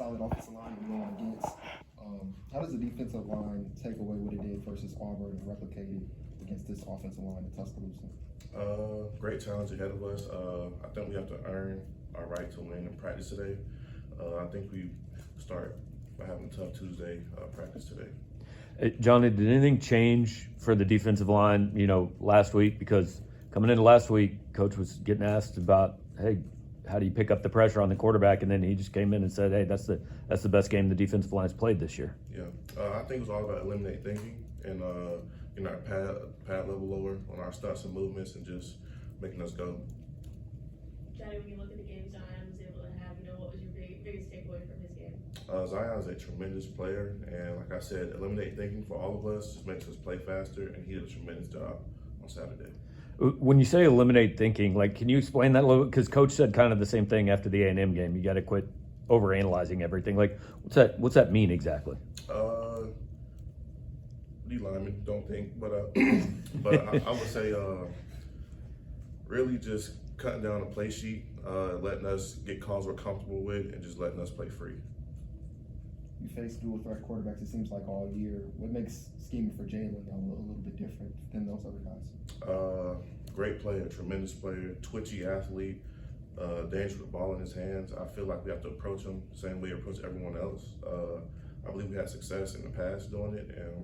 solid offensive line you're going against. How does the defensive line take away what it did versus Auburn and replicate it against this offensive line in Tuscaloosa? Great challenge ahead of us. I think we have to earn our right to win in practice today. I think we start by having a tough Tuesday practice today. Johnny, did anything change for the defensive line, last week? Because coming into last week, Coach was getting asked about, hey, how do you pick up the pressure on the quarterback? And then he just came in and said, hey, that's the best game the defensive line's played this year. Yeah, I think it was all about eliminate thinking and getting our pad level lower on our stunts and movements and just making us go. Johnny, when you look at the game Zion was able to have, what was your biggest takeaway from his game? Zion is a tremendous player, and like I said, eliminate thinking for all of us just makes us play faster, and he did a tremendous job on Saturday. When you say eliminate thinking, can you explain that a little bit? Because Coach said kind of the same thing after the A&M game. You got to quit overanalyzing everything. What's that mean exactly? D linemen don't think, but I would say really just cutting down the play sheet, letting us get calls we're comfortable with, and just letting us play free. You face dual threat quarterbacks, it seems like, all year. What makes scheming for Jalen a little bit different than those other guys? Great player, tremendous player, twitchy athlete, dangerous with the ball in his hands. I feel like we have to approach him the same way we approach everyone else. I believe we had success in the past doing it, and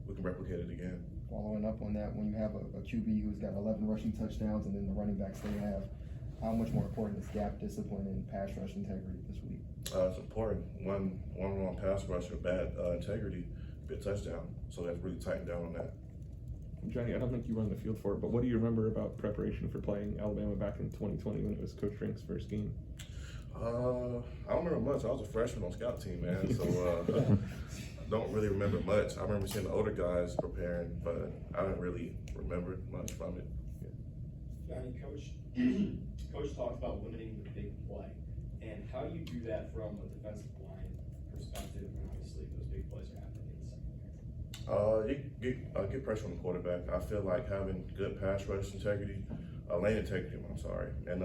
we can replicate it again. Following up on that, when you have a QB who's got 11 rushing touchdowns and then the running backs they have, how much more important is gap discipline and pass rush integrity this week? It's important. One wrong pass rush or bad integrity, be a touchdown. So we have to really tighten down on that. Johnny, I don't think you were on the field for it, but what do you remember about preparation for playing Alabama back in 2020 when it was Coach Drink's first game? I don't remember much. I was a freshman on scout team, man, so I don't really remember much. I remember seeing the older guys preparing, but I didn't really remember much from it. Johnny, Coach talked about limiting the big play, and how do you do that from a defensive line perspective? And obviously, those big plays are happening in the secondary. You get pressure on the quarterback. I feel like having good pass rush integrity, lane integrity, I'm sorry, and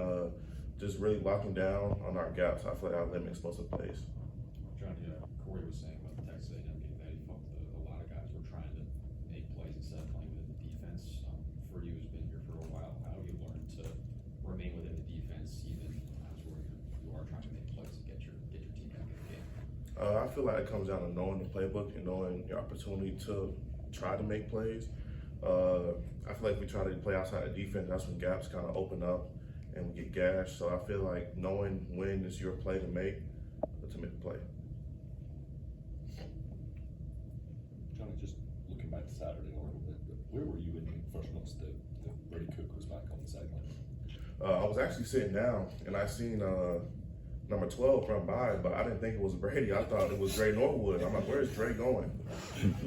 just really locking down on our gaps. I feel like I limit explosive plays. Johnny, Corey was saying about the Texas A&M game that he felt a lot of guys were trying to make plays instead of playing within the defense. For you, who's been here for a while, how have you learned to remain within the defense even as where you are trying to make plays to get your team back in the game? I feel like it comes down to knowing the playbook and knowing your opportunity to try to make plays. I feel like if we try to play outside the defense, that's when gaps kind of open up and we get gashed. So I feel like knowing when is your play to make the play. Johnny, just looking back to Saturday a little bit, where were you in the first months that Brady Cook was back on the sideline? I was actually sitting down and I seen number 12 run by, but I didn't think it was Brady. I thought it was Dre Norwood. I'm like, where's Dre going?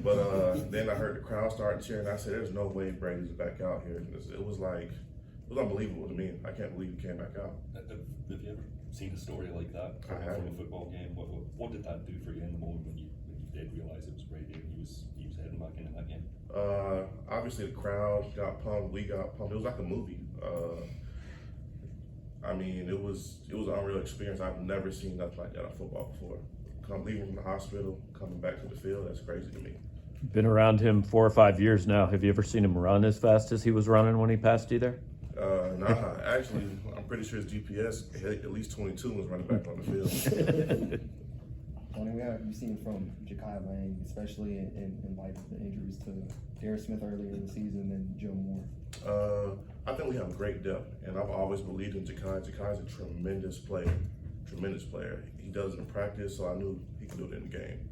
But then I heard the crowd start cheering. I said, there's no way Brady's back out here. It was unbelievable to me. I can't believe he came back out. Have you ever seen a story like that from a football game? What did that do for you in the moment when you did realize it was Brady and he was heading back into that game? Obviously the crowd got pumped, we got pumped. It was like a movie. It was an unreal experience. I've never seen nothing like that on football before. Leaving from the hospital, coming back to the field, that's crazy to me. Been around him 4 or 5 years now. Have you ever seen him run as fast as he was running when he passed you there? Nah, actually, I'm pretty sure his GPS hit at least 22 was running back on the field. You've seen from Ja'Kai Lang, especially in light of the injuries to Darius Smith earlier in the season and Joe Moore. I think we have great depth, and I've always believed in Ja'Kai. Ja'Kai's a tremendous player. He does it in practice, so I knew he could do it in the game.